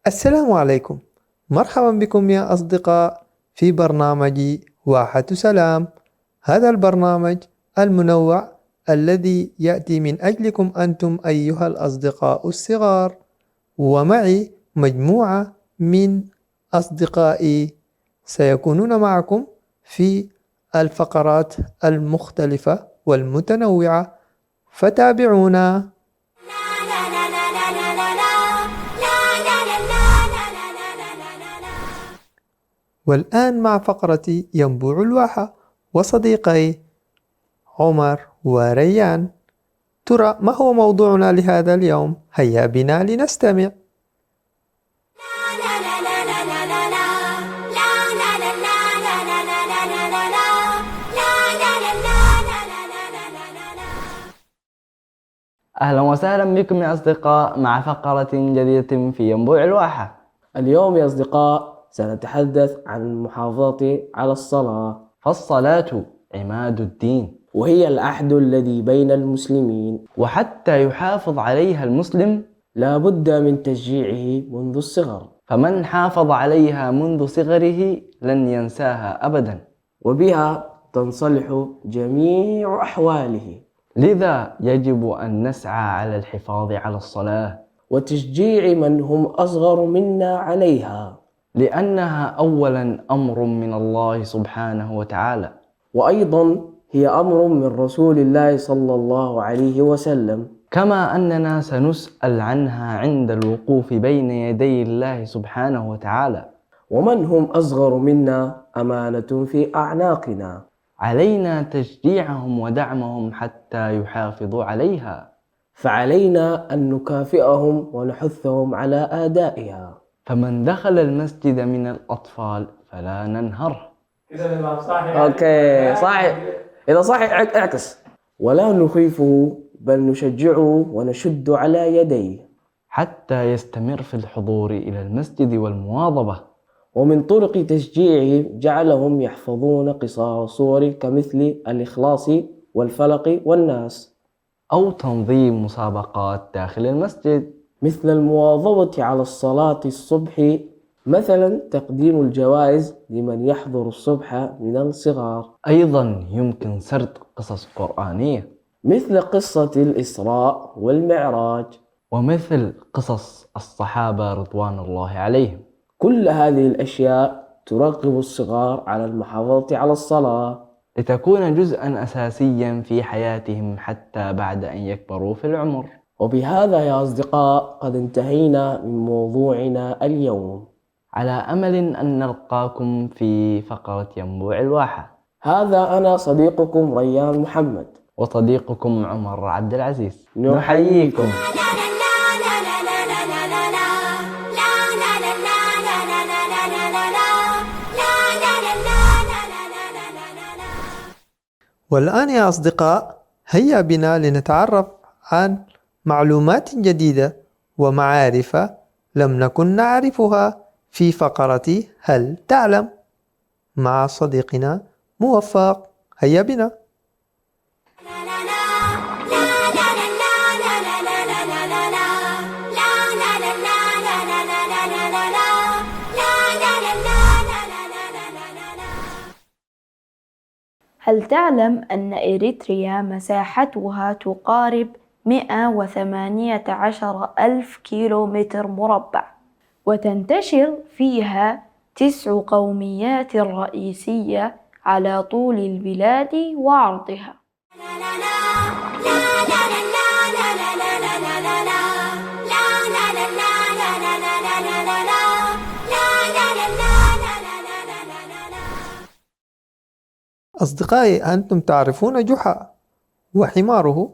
السلام عليكم. مرحبا بكم يا أصدقاء في برنامج واحة سلام. هذا البرنامج المنوع الذي يأتي من أجلكم أنتم أيها الأصدقاء الصغار، ومعي مجموعة من أصدقائي سيكونون معكم في الفقرات المختلفة والمتنوعة، فتابعونا. والآن مع فقرة ينبوع الواحة وصديقي عمر وريان. ترى ما هو موضوعنا لهذا اليوم؟ هيا بنا لنستمع. أهلا وسهلا بكم يا أصدقاء مع فقرة جديدة في ينبوع الواحة. اليوم يا أصدقاء سنتحدث عن المحافظة على الصلاة، فالصلاة عماد الدين، وهي العهد الذي بين المسلمين، وحتى يحافظ عليها المسلم لا بد من تشجيعه منذ الصغر، فمن حافظ عليها منذ صغره لن ينساها أبدا، وبها تنصلح جميع أحواله، لذا يجب أن نسعى على الحفاظ على الصلاة وتشجيع من هم أصغر منا عليها، لأنها أولا أمر من الله سبحانه وتعالى، وأيضا هي أمر من رسول الله صلى الله عليه وسلم، كما أننا سنسأل عنها عند الوقوف بين يدي الله سبحانه وتعالى. ومن هم أصغر منا أمانة في أعناقنا، علينا تشجيعهم ودعمهم حتى يحافظوا عليها، فعلينا أن نكافئهم ونحثهم على أدائها. فمن دخل المسجد من الأطفال فلا ننهره. أوكي صحيح، إذا صحيح اعكس. ولا نخيفه بل نشجعه ونشد على يديه حتى يستمر في الحضور إلى المسجد والمواظبة. ومن طرق تشجيعه جعلهم يحفظون قصار صور كمثل الإخلاص والفلق والناس، أو تنظيم مسابقات داخل المسجد، مثل المواظبة على الصلاة الصبح، مثلا تقديم الجوائز لمن يحضر الصبح من الصغار. أيضا يمكن سرد قصص قرآنية مثل قصة الإسراء والمعراج، ومثل قصص الصحابة رضوان الله عليهم. كل هذه الأشياء ترغب الصغار على المحافظة على الصلاة لتكون جزءا أساسيا في حياتهم حتى بعد أن يكبروا في العمر. وبهذا يا أصدقاء قد انتهينا من موضوعنا اليوم، على أمل أن نلقاكم في فقرة ينبوع الواحة. هذا أنا صديقكم ريان محمد، وصديقكم عمر عبد العزيز، نحييكم. والآن يا أصدقاء هيا بنا لنتعرف عن معلومات جديدة ومعارف لم نكن نعرفها في فقرة هل تعلم مع صديقنا موفق. هيا بنا. هل تعلم أن إريتريا مساحتها تقارب 118 ألف كيلومتر مربع، وتنتشر فيها 9 قوميات رئيسية على طول البلاد وعرضها. أصدقائي، أنتم تعرفون جحا وحماره،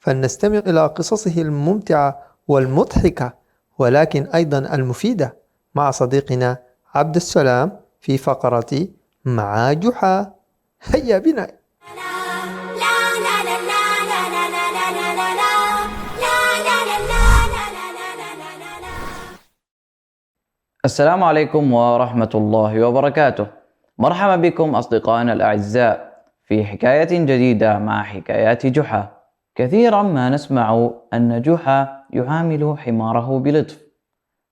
فلنستمع إلى قصصه الممتعة والمضحكة ولكن أيضا المفيدة مع صديقنا عبد السلام في فقرة مع جحا. هيا بنا. السلام عليكم ورحمة الله وبركاته. مرحبا بكم أصدقائنا الأعزاء في حكاية جديدة مع حكايات جحا. كثيرا ما نسمع أن جحا يعامل حماره بلطف،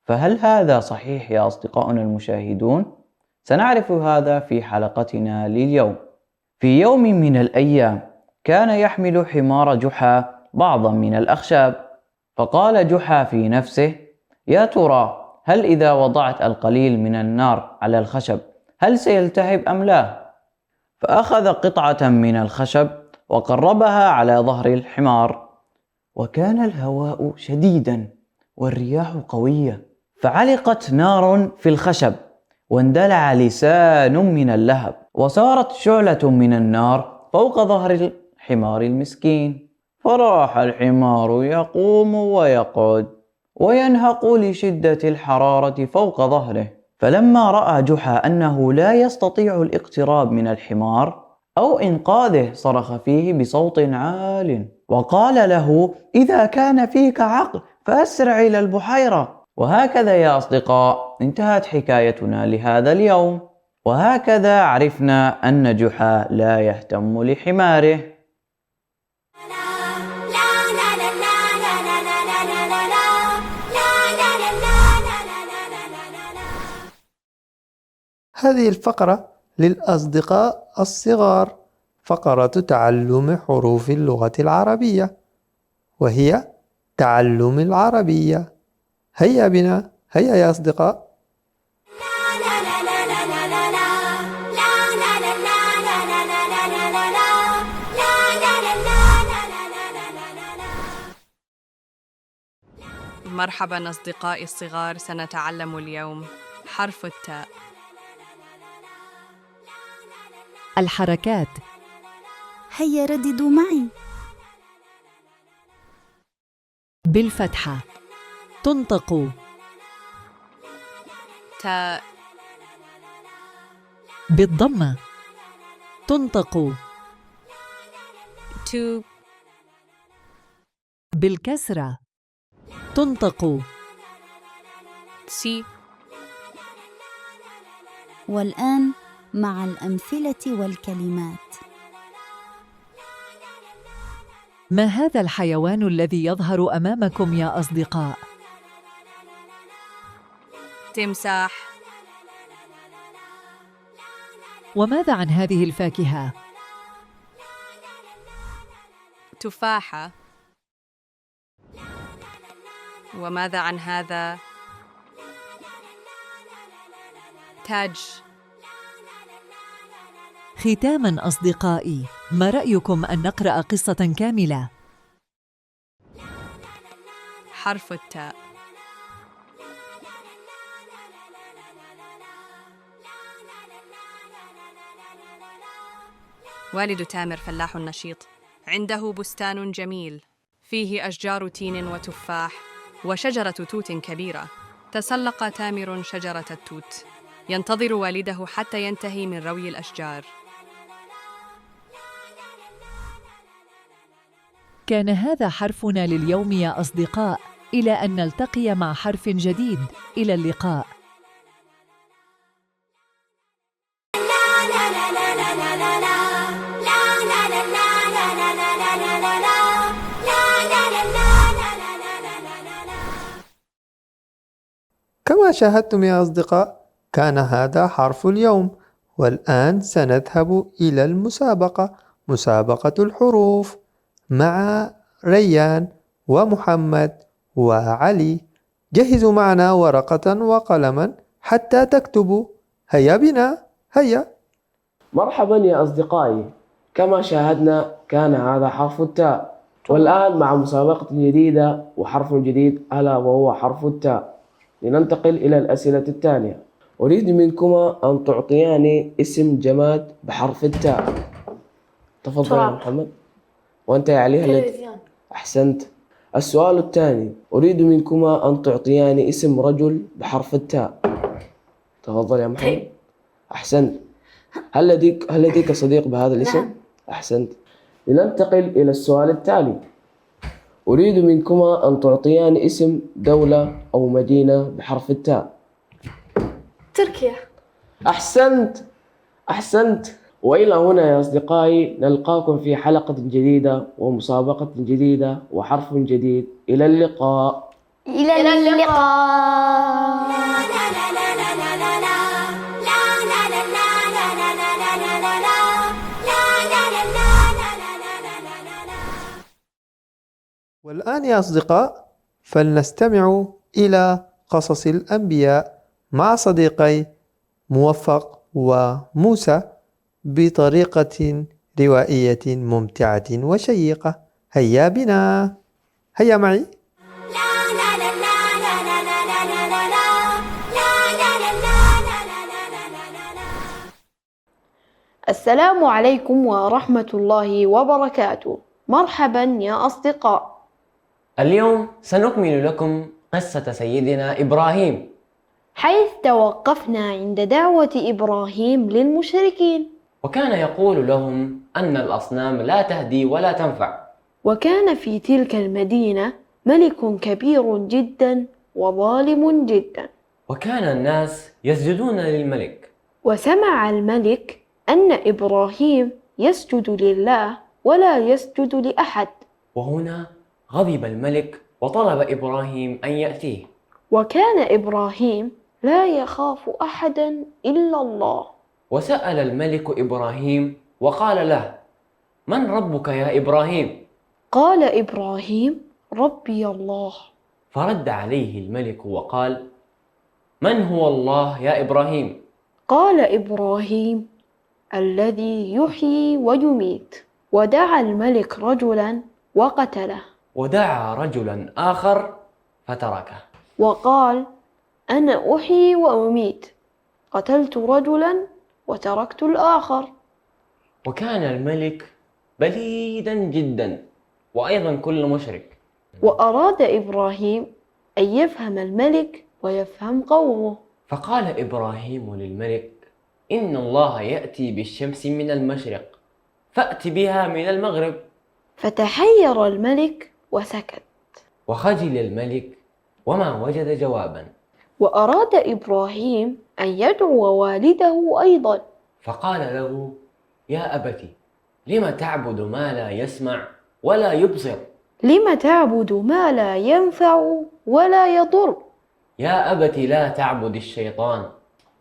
فهل هذا صحيح يا أصدقائنا المشاهدون؟ سنعرف هذا في حلقتنا لليوم. في يوم من الأيام كان يحمل حمار جحا بعضا من الأخشاب، فقال جحا في نفسه: يا ترى هل إذا وضعت القليل من النار على الخشب هل سيلتهب أم لا؟ فأخذ قطعة من الخشب وقربها على ظهر الحمار، وكان الهواء شديدا والرياح قوية، فعلقت نار في الخشب واندلع لسان من اللهب، وصارت شعلة من النار فوق ظهر الحمار المسكين، فراح الحمار يقوم ويقعد وينهق لشدة الحرارة فوق ظهره. فلما رأى جحا أنه لا يستطيع الاقتراب من الحمار أو إنقاذه صرخ فيه بصوت عال وقال له: إذا كان فيك عقل فأسرع إلى البحيرة. وهكذا يا أصدقاء انتهت حكايتنا لهذا اليوم، وهكذا عرفنا أن جحا لا يهتم لحماره. هذه الفقرة للأصدقاء الصغار، فقرة تعلم حروف اللغة العربية، وهي تعلم العربية. هيا بنا، هيا يا أصدقاء. مرحبا أصدقائي الصغار، سنتعلم اليوم حرف التاء. الحركات. هيا رددوا معي. بالفتحة. تنطق. تاء. بالضمة. تنطق. تو. بالكسرة. تنطق. سي. والآن مع الأمثلة والكلمات. ما هذا الحيوان الذي يظهر أمامكم يا أصدقاء؟ تمساح. وماذا عن هذه الفاكهة؟ تفاحة. وماذا عن هذا؟ تاج. ختاماً أصدقائي، ما رأيكم أن نقرأ قصة كاملة؟ حرف التاء. والد تامر فلاح نشيط، عنده بستان جميل فيه أشجار تين وتفاح وشجرة توت كبيرة. تسلق تامر شجرة التوت ينتظر والده حتى ينتهي من روي الأشجار. كان هذا حرفنا لليوم يا أصدقاء، إلى أن نلتقي مع حرف جديد. إلى اللقاء. كما شاهدتم يا أصدقاء، كان هذا حرف اليوم، والآن سنذهب إلى المسابقة، مسابقة الحروف مع ريان ومحمد وعلي. جهزوا معنا ورقة وقلما حتى تكتبوا. هيا بنا، هيا. مرحبا يا أصدقائي، كما شاهدنا كان هذا حرف التاء، والآن مع مسابقة جديدة وحرف جديد ألا وهو حرف التاء. لننتقل إلى الأسئلة التالية. أريد منكما أن تعطياني اسم جماد بحرف التاء. تفضل يا محمد. وأنت يا علي؟ تلفزيون. أحسنت. السؤال الثاني، أريد منكما أن تعطياني اسم رجل بحرف التاء. تفضل يا محمد. أحسنت. هل لديك صديق بهذا الاسم؟ أحسنت. لننتقل إلى السؤال التالي. أريد منكما أن تعطياني اسم دولة أو مدينة بحرف التاء. تركيا. أحسنت. وإلى هنا يا أصدقائي نلقاكم في حلقة جديدة ومسابقة جديدة وحرف جديد. إلى اللقاء. إلى اللقاء. والآن يا أصدقاء فلنستمع إلى قصص الأنبياء مع صديقي موفق وموسى بطريقة روائية ممتعة وشيقة. هيا بنا، هيا معي. السلام عليكم ورحمة الله وبركاته. مرحبا يا أصدقاء. اليوم سنكمل لكم قصة سيدنا إبراهيم، حيث توقفنا عند دعوة إبراهيم للمشركين، وكان يقول لهم أن الأصنام لا تهدي ولا تنفع. وكان في تلك المدينة ملك كبير جدا وظالم جدا، وكان الناس يسجدون للملك. وسمع الملك أن إبراهيم يسجد لله ولا يسجد لأحد، وهنا غضب الملك وطلب إبراهيم أن يأتيه. وكان إبراهيم لا يخاف أحدا إلا الله. وسأل الملك إبراهيم وقال له: من ربك يا إبراهيم؟ قال إبراهيم: ربي الله. فرد عليه الملك وقال: من هو الله يا إبراهيم؟ قال إبراهيم: الذي يحيي ويميت. ودعا الملك رجلا وقتله، ودعا رجلا آخر فتركه، وقال: أنا أحيي وأميت، قتلت رجلا وتركت الآخر. وكان الملك بليدا جدا، وأيضا كل مشرك. وأراد إبراهيم أن يفهم الملك ويفهم قومه، فقال إبراهيم للملك: إن الله يأتي بالشمس من المشرق فأت بها من المغرب. فتحير الملك وسكت. وخجل الملك وما وجد جوابا. وأراد إبراهيم أن يدعو والده أيضا، فقال له: يا أبت، لم تعبد ما لا يسمع ولا يبصر؟ لم تعبد ما لا ينفع ولا يضر؟ يا أبت لا تعبد الشيطان.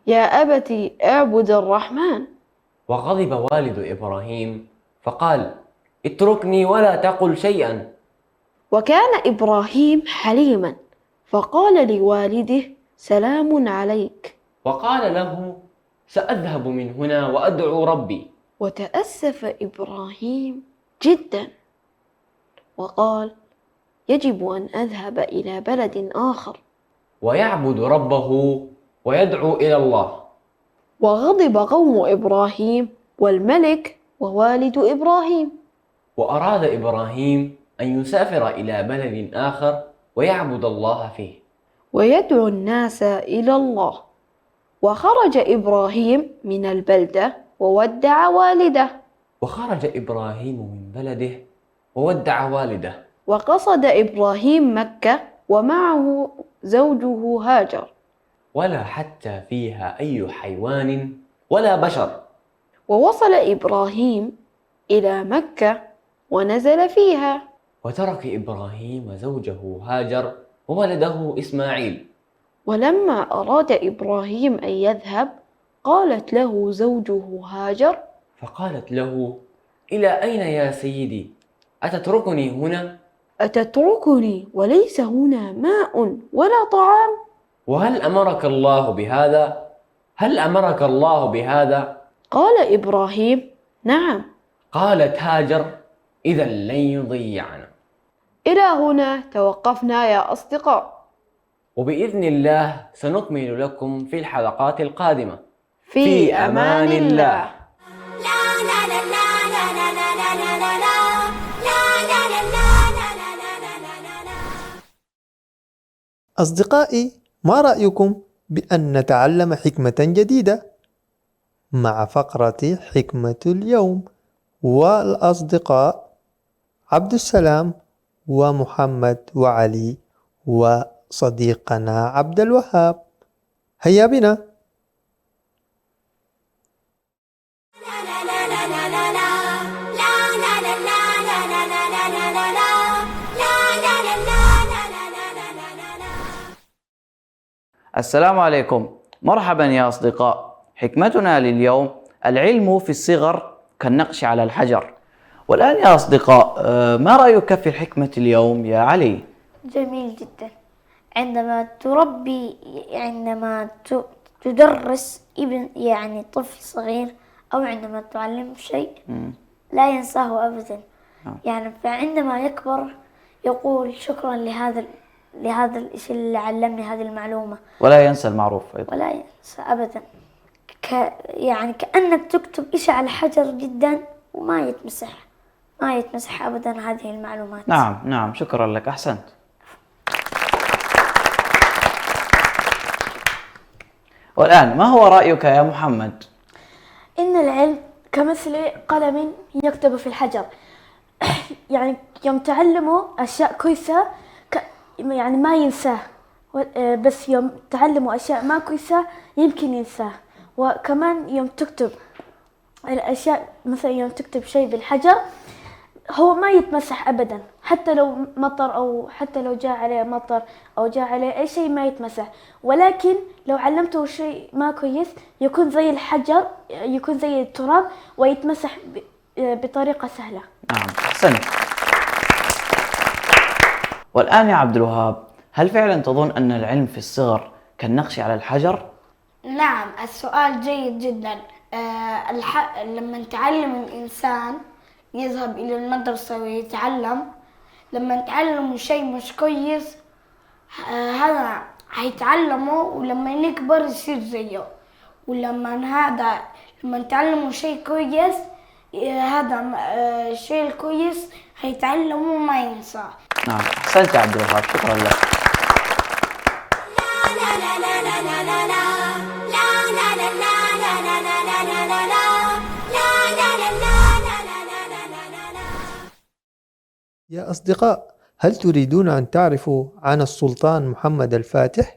يا أبت اعبد الرحمن. وغضب والد إبراهيم فقال: اتركني ولا تقل شيئا. وكان إبراهيم حليما، فقال لوالده: سلام عليك. وقال له: سأذهب من هنا وأدعو ربي. وتأسف إبراهيم جدا وقال: يجب أن أذهب إلى بلد آخر ويعبد ربه ويدعو إلى الله. وغضب قوم إبراهيم والملك ووالد إبراهيم. وأراد إبراهيم أن يسافر إلى بلد آخر ويعبد الله فيه ويدعو الناس إلى الله. وخرج إبراهيم من البلدة وودع والده. وخرج إبراهيم من بلده وودع والده. وقصد إبراهيم مكة ومعه زوجه هاجر، ولا حتى فيها أي حيوان ولا بشر. ووصل إبراهيم إلى مكة ونزل فيها. وترك إبراهيم زوجه هاجر وولده إسماعيل. ولما أراد إبراهيم أن يذهب قالت له زوجه هاجر: فقالت له: إلى أين يا سيدي؟ أتتركني هنا؟ أتتركني وليس هنا ماء ولا طعام؟ وهل أمرك الله بهذا؟ هل أمرك الله بهذا؟ قال إبراهيم: نعم. قالت هاجر: إذا لن يضيعنا. إلى هنا توقفنا يا أصدقاء، وبإذن الله سنكمل لكم في الحلقات القادمة. في أمان الله. أصدقائي، ما رأيكم بأن نتعلم حكمة جديدة مع فقرة حكمة اليوم؟ والأصدقاء عبد السلام ومحمد وعلي وصديقنا عبد الوهاب. هيا بنا. السلام عليكم، مرحبا يا أصدقاء. حكمتنا لليوم: العلم في الصغر كالنقش على الحجر. والآن يا أصدقاء، ما رأيك في حكمة اليوم يا علي؟ جميل جدا. عندما تدرس يعني طفل صغير أو عندما تعلم شيء لا ينساه أبدا. يعني فعندما يكبر يقول شكرا لهذا الشيء اللي علمني هذه المعلومة، ولا ينسى المعروف أيضا. ولا ينسى أبدا. يعني كأنك تكتب إشي على حجر جدا وما يتمسح أبدا هذه المعلومات. نعم، شكرا لك، أحسنت. والآن ما هو رأيك يا محمد؟ إن العلم كمثل قلم يكتب في الحجر. يعني يوم تعلموا أشياء كويسة يعني ما ينساه، بس يوم تعلموا أشياء ما كويسة يمكن ينساه. وكمان يوم تكتب الأشياء، مثلا يوم تكتب شيء بالحجر هو ما يتمسح أبدا، حتى لو مطر أو حتى لو جاء عليه مطر أو جاء عليه أي شيء ما يتمسح. ولكن لو علمته شيء ما كويس يكون زي الحجر، يكون زي التراب ويتمسح بطريقة سهلة. نعم، أحسنت. والآن يا عبد الوهاب، هل فعلا تظن أن العلم في الصغر كالنقش على الحجر؟ نعم، السؤال جيد جدا. لما تعلم الإنسان يذهب إلى المدرسة ويتعلم، لما تعلم شيء مش كويس هذا هيتعلمه، ولما يكبر يصير زيه. لما تعلموا شيء كويس هذا الشيء الكويس هيتعلمه وما ينساه. نعم، أحسنت يا عبد الوهاب، شكرا لك. يا أصدقاء، هل تريدون أن تعرفوا عن السلطان محمد الفاتح؟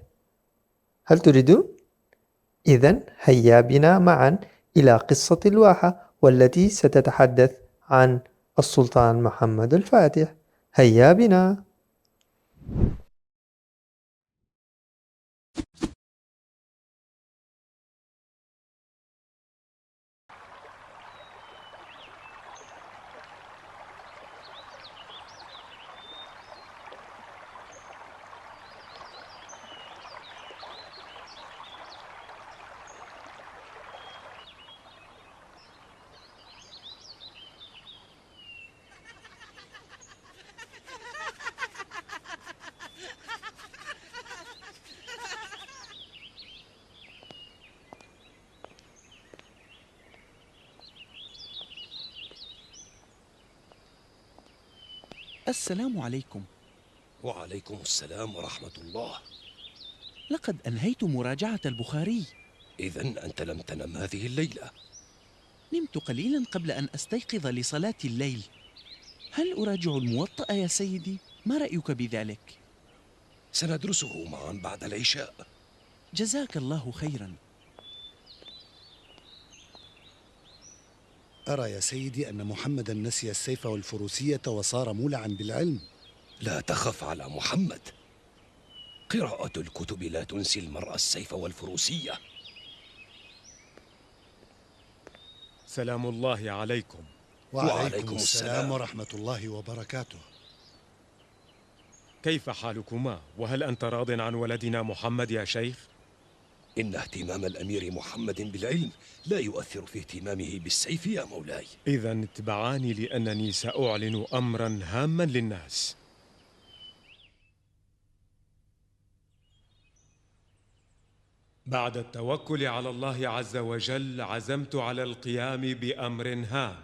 هل تريدون؟ إذن هيا بنا معا إلى قصة الواحة والتي ستتحدث عن السلطان محمد الفاتح. هيا بنا. السلام عليكم. وعليكم السلام ورحمة الله. لقد أنهيت مراجعة البخاري. إذن أنت لم تنم هذه الليلة؟ نمت قليلا قبل أن أستيقظ لصلاة الليل. هل أراجع الموطأ يا سيدي؟ ما رأيك بذلك؟ سندرسه معا بعد العشاء. جزاك الله خيرا. أرى يا سيدي أن محمدا نسي السيف والفروسية وصار مولعا بالعلم. لا تخف على محمد، قراءة الكتب لا تنسي المرء السيف والفروسية. سلام الله عليكم. وعليكم السلام ورحمة الله وبركاته. كيف حالكما؟ وهل أنت راض عن ولدنا محمد يا شيخ؟ إن اهتمام الأمير محمد بالعلم لا يؤثر في اهتمامه بالسيف يا مولاي. إذن اتبعاني لأنني سأعلن أمرا هاما للناس. بعد التوكل على الله عز وجل عزمت على القيام بأمر هام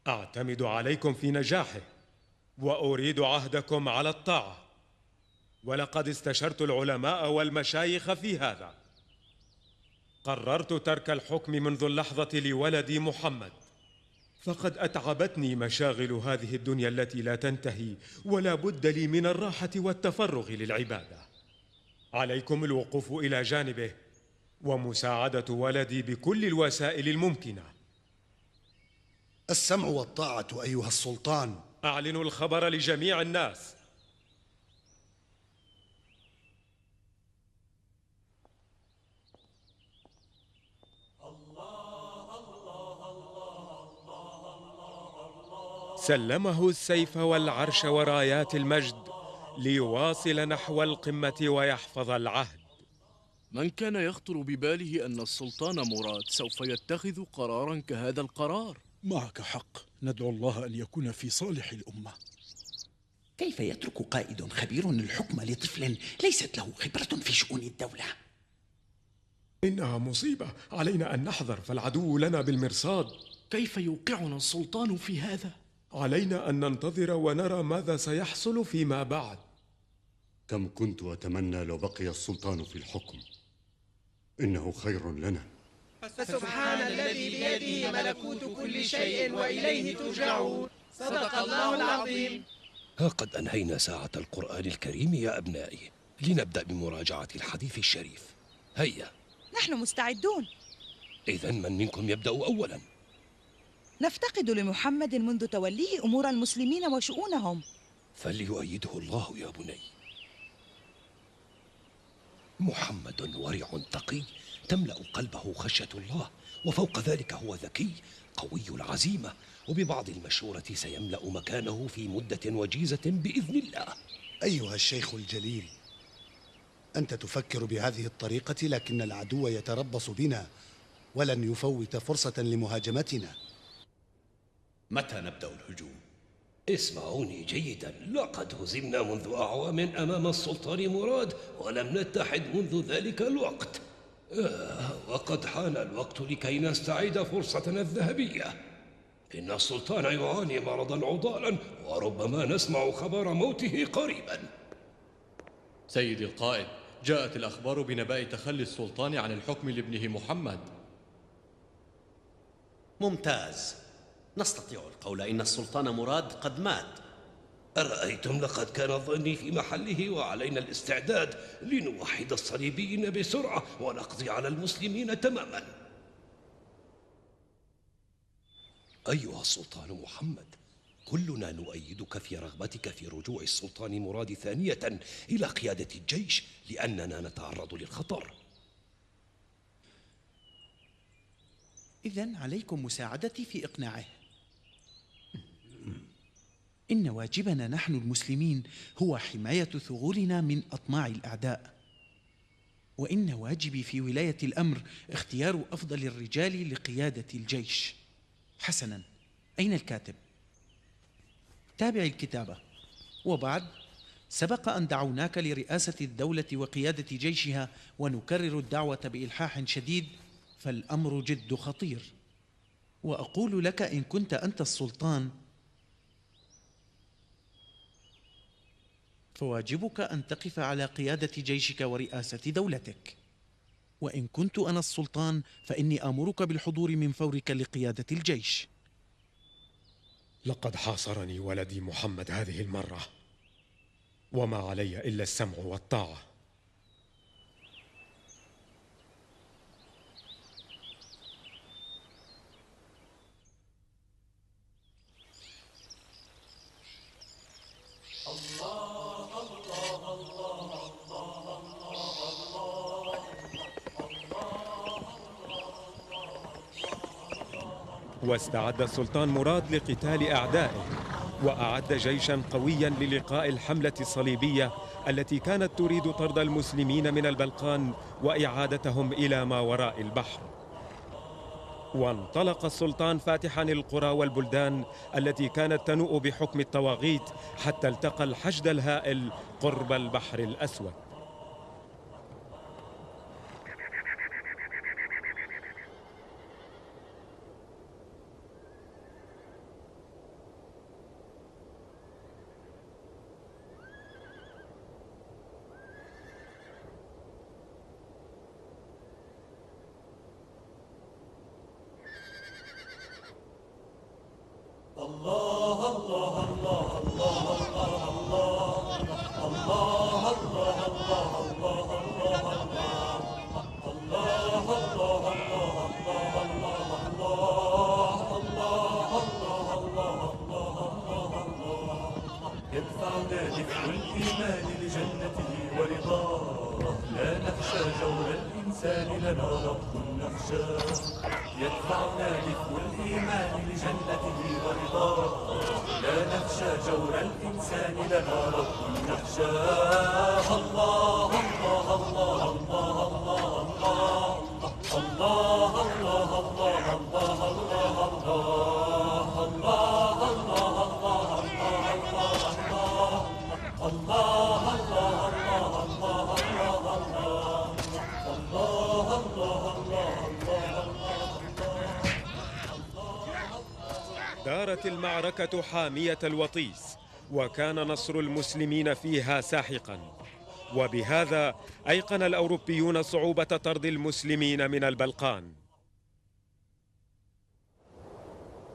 أعتمد عليكم في نجاحه، وأريد عهدكم على الطاعة. ولقد استشرت العلماء والمشايخ في هذا. قررت ترك الحكم منذ اللحظة لولدي محمد، فقد أتعبتني مشاغل هذه الدنيا التي لا تنتهي، ولا بد لي من الراحة والتفرغ للعبادة. عليكم الوقوف إلى جانبه ومساعدة ولدي بكل الوسائل الممكنة. السمع والطاعة أيها السلطان. أعلنوا الخبر لجميع الناس. سلمه السيف والعرش ورايات المجد ليواصل نحو القمة ويحفظ العهد. من كان يخطر بباله أن السلطان مراد سوف يتخذ قراراً كهذا القرار؟ معك حق، ندعو الله أن يكون في صالح الأمة. كيف يترك قائد خبير الحكم لطفل ليست له خبرة في شؤون الدولة؟ إنها مصيبة، علينا أن نحذر فالعدو لنا بالمرصاد. كيف يوقعنا السلطان في هذا؟ علينا أن ننتظر ونرى ماذا سيحصل فيما بعد. كم كنت أتمنى لو بقي السلطان في الحكم، إنه خير لنا. فسبحان الذي بيده ملكوت كل شيء وإليه ترجعون. صدق الله العظيم. ها قد أنهينا ساعة القرآن الكريم يا أبنائي، لنبدأ بمراجعة الحديث الشريف. هيا. نحن مستعدون. إذن من منكم يبدأ أولا؟ نفتقد لمحمد منذ توليه أمور المسلمين وشؤونهم. فليؤيده الله يا بني. محمد ورع تقي تملأ قلبه خشية الله، وفوق ذلك هو ذكي قوي العزيمة، وببعض المشورة سيملأ مكانه في مدة وجيزة بإذن الله. أيها الشيخ الجليل، أنت تفكر بهذه الطريقة، لكن العدو يتربص بنا ولن يفوت فرصة لمهاجمتنا. متى نبدأ الهجوم؟ اسمعوني جيدا، لقد هزمنا منذ أعوام أمام السلطان مراد ولم نتحد منذ ذلك الوقت. وقد حان الوقت لكي نستعيد فرصتنا الذهبية. إن السلطان يعاني مرضا عضالا وربما نسمع خبر موته قريبا. سيدي القائد، جاءت الأخبار بنبأ تخلي السلطان عن الحكم لابنه محمد. ممتاز، نستطيع القول إن السلطان مراد قد مات. أرأيتم، لقد كان ظني في محله، وعلينا الاستعداد لنوحد الصليبيين بسرعة ونقضي على المسلمين تماما. أيها السلطان محمد، كلنا نؤيدك في رغبتك في رجوع السلطان مراد ثانية إلى قيادة الجيش، لأننا نتعرض للخطر. إذن عليكم مساعدتي في إقناعه. إن واجبنا نحن المسلمين هو حماية ثغورنا من أطماع الأعداء، وإن واجبي في ولاية الأمر اختيار أفضل الرجال لقيادة الجيش. حسناً، أين الكاتب؟ تابع الكتابة. وبعد، سبق أن دعوناك لرئاسة الدولة وقيادة جيشها، ونكرر الدعوة بإلحاح شديد، فالأمر جد خطير. وأقول لك إن كنت أنت السلطان فواجبك أن تقف على قيادة جيشك ورئاسة دولتك، وإن كنت أنا السلطان فإني آمرك بالحضور من فورك لقيادة الجيش. لقد حاصرني ولدي محمد هذه المرة، وما علي إلا السمع والطاعة. واستعد السلطان مراد لقتال أعدائه، وأعد جيشا قويا للقاء الحملة الصليبية التي كانت تريد طرد المسلمين من البلقان وإعادتهم إلى ما وراء البحر. وانطلق السلطان فاتحا القرى والبلدان التي كانت تنوء بحكم الطواغيت، حتى التقى الحشد الهائل قرب البحر الأسود. يدفعنا دفع الإيمان لجنته ورضاه، لا نخشى جور الإنسان الإنسان لنا رب نخشاه يدفعنا لفو الإيمان لجنته ورضاه لا نخشى جور الإنسان لنا رب نخشاه الله الله الله الله الله الله الله الله دارت المعركة حامية الوطيس، وكان نصر المسلمين فيها ساحقا، وبهذا أيقن الأوروبيون صعوبة طرد المسلمين من البلقان.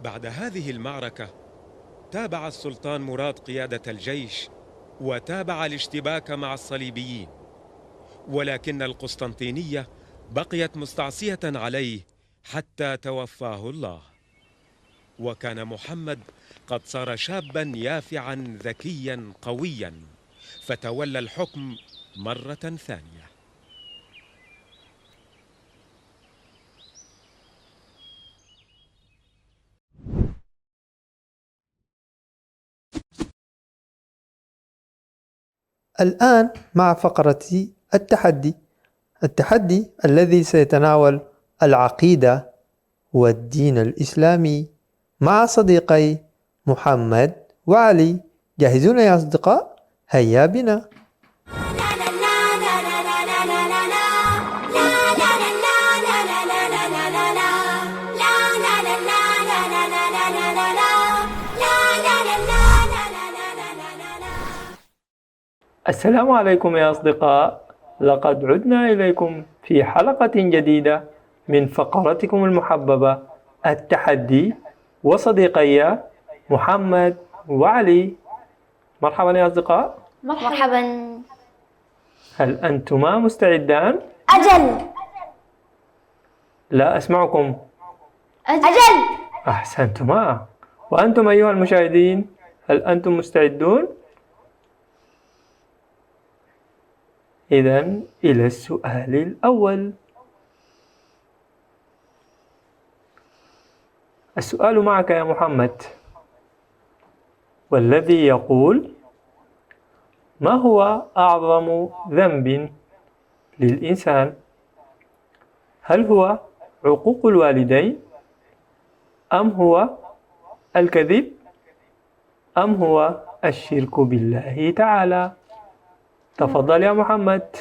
بعد هذه المعركة تابع السلطان مراد قيادة الجيش وتابع الاشتباك مع الصليبيين، ولكن القسطنطينية بقيت مستعصية عليه حتى توفاه الله. وكان محمد قد صار شابا يافعا ذكيا قويا، فتولى الحكم مرة ثانية. الآن مع فقرة التحدي الذي سيتناول العقيدة والدين الإسلامي مع صديقي محمد وعلي. جاهزون يا أصدقاء؟ هيا بنا. السلام عليكم يا أصدقاء، لقد عدنا إليكم في حلقة جديدة من فقرتكم المحببة التحدي، وصديقي محمد وعلي. مرحبا يا أصدقاء. مرحبا. هل أنتما مستعدان؟ أجل. لا أسمعكم. أجل. أحسنتما. وأنتم أيها المشاهدين، هل أنتم مستعدون؟ إذن إلى السؤال الأول. السؤال معك يا محمد، والذي يقول: ما هو أعظم ذنب للإنسان؟ هل هو عقوق الوالدين، أم هو الكذب، أم هو الشرك بالله تعالى؟ تفضل يا محمد.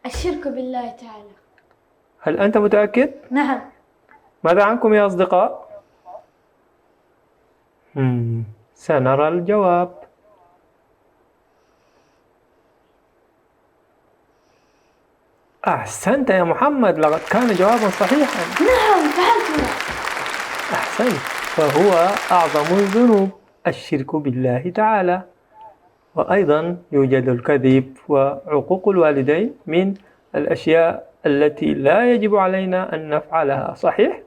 الشرك بالله تعالى. هل أنت متأكد؟ نعم. ماذا عنكم يا أصدقاء؟ سنرى الجواب. أحسنت يا محمد، لقد كان جوابا صحيحا. نعم فهمت. أحسنت، فهو أعظم الذنوب الشرك بالله تعالى. وأيضا يوجد الكذب وعقوق الوالدين من الأشياء التي لا يجب علينا أن نفعلها، صحيح؟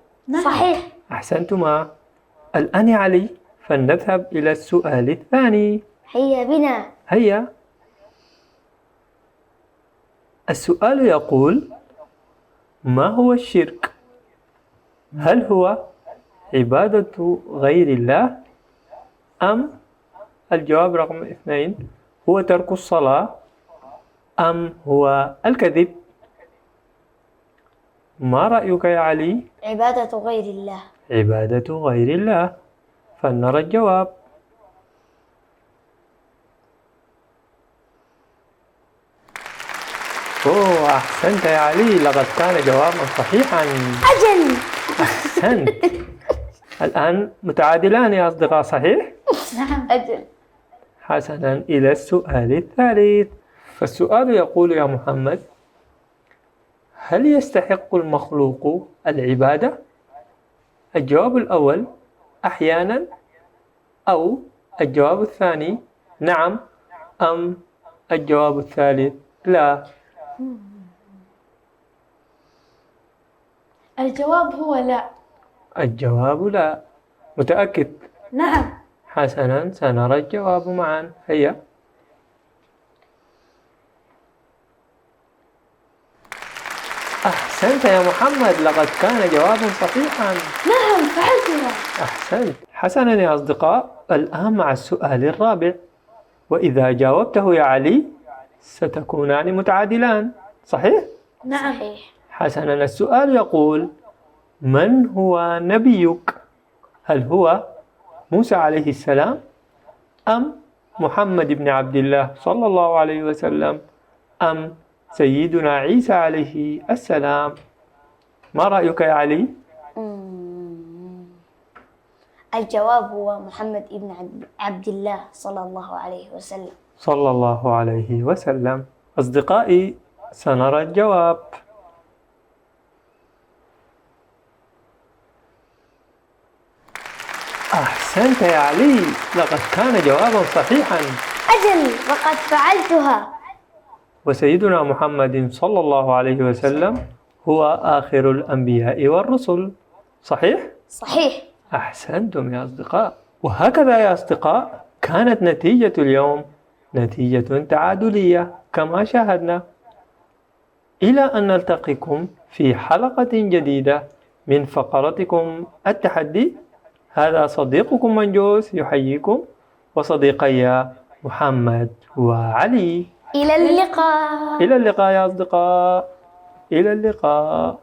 صحيح. أحسنتما. الآن يا علي فلنذهب إلى السؤال الثاني. هيا بنا. هيا. السؤال يقول: ما هو الشرك؟ هل هو عبادة غير الله، أم الجواب رقم 2 هو ترك الصلاة، أم هو الكذب؟ ما رأيك يا علي؟ عبادة غير الله. عبادة غير الله. فلنرى الجواب. أحسنت يا علي، لقد كان جوابا صحيحا. أجل. أحسنت. الآن متعادلان يا أصدقاء، صحيح؟ نعم. أجل. حسنا، إلى السؤال الثالث. فالسؤال يقول يا محمد: هل يستحق المخلوق العبادة؟ الجواب الأول: أحيانا، أو الجواب الثاني: نعم، أم الجواب الثالث: لا. الجواب هو لا. الجواب لا. متأكد؟ نعم. حسنا، سنرى الجواب معا. هيا. أحسنت يا محمد، لقد كان جوابا صحيحا. نعم فعلتها. أحسنت. حسنا يا أصدقاء، الآن مع السؤال الرابع، وإذا جاوبته يا علي ستكونان متعادلان، صحيح؟ نعم. حسنا، السؤال يقول: من هو نبيك؟ هل هو موسى عليه السلام أم محمد بن عبد الله صلى الله عليه وسلم أم سيدنا عيسى عليه السلام؟ ما رأيك يا علي؟ الجواب هو محمد بن عبد الله صلى الله عليه وسلم. صلى الله عليه وسلم. أصدقائي، سنرى الجواب. أحسنت يا علي، لقد كان جوابا صحيحا. أجل وقد فعلتها. وسيدنا محمد صلى الله عليه وسلم هو آخر الأنبياء والرسل، صحيح؟ صحيح. أحسنتم يا أصدقاء. وهكذا يا أصدقاء كانت نتيجة اليوم نتيجة تعادلية كما شاهدنا. إلى أن نلتقيكم في حلقة جديدة من فقرتكم التحدي. هذا صديقكم منجوس يحييكم، وصديقي محمد وعلي. إلى اللقاء. إلى اللقاء يا أصدقاء، إلى اللقاء.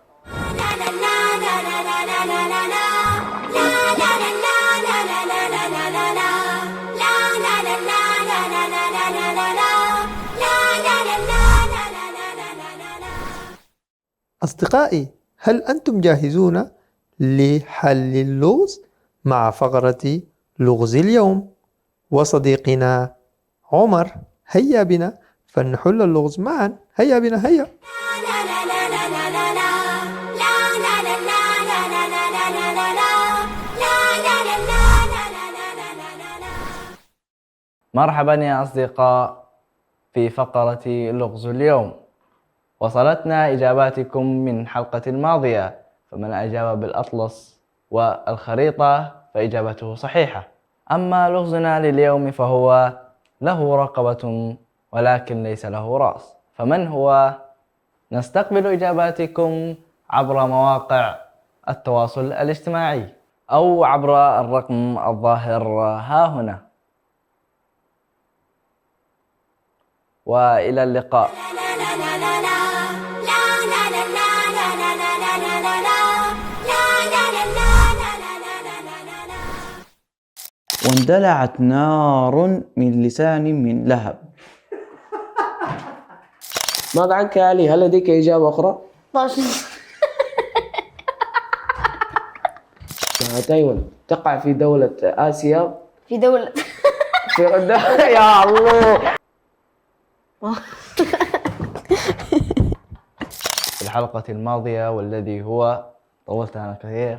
أصدقائي، هل أنتم جاهزون لحل اللغز مع فقرة لغز اليوم؟ وصديقنا عمر هيا بنا فلنحل اللغز معا. هيا بنا، هيا. مرحبا يا أصدقاء في فقرة لغز اليوم. وصلتنا إجاباتكم من حلقة الماضية، فمن أجاب بالأطلس والخريطة فإجابته صحيحة. أما لغزنا لليوم فهو له رقبة ولكن ليس له رأس، فمن هو؟ نستقبل إجاباتكم عبر مواقع التواصل الاجتماعي أو عبر الرقم الظاهر ها هنا. وإلى اللقاء. واندلعت نار من لسان من لهب. ماذا عنك يا علي؟ هل لديك إجابة أخرى؟ تايوان تقع في دولة آسيا. في دولة يا الله. في الحلقة الماضية والذي هو طولت أنا كثير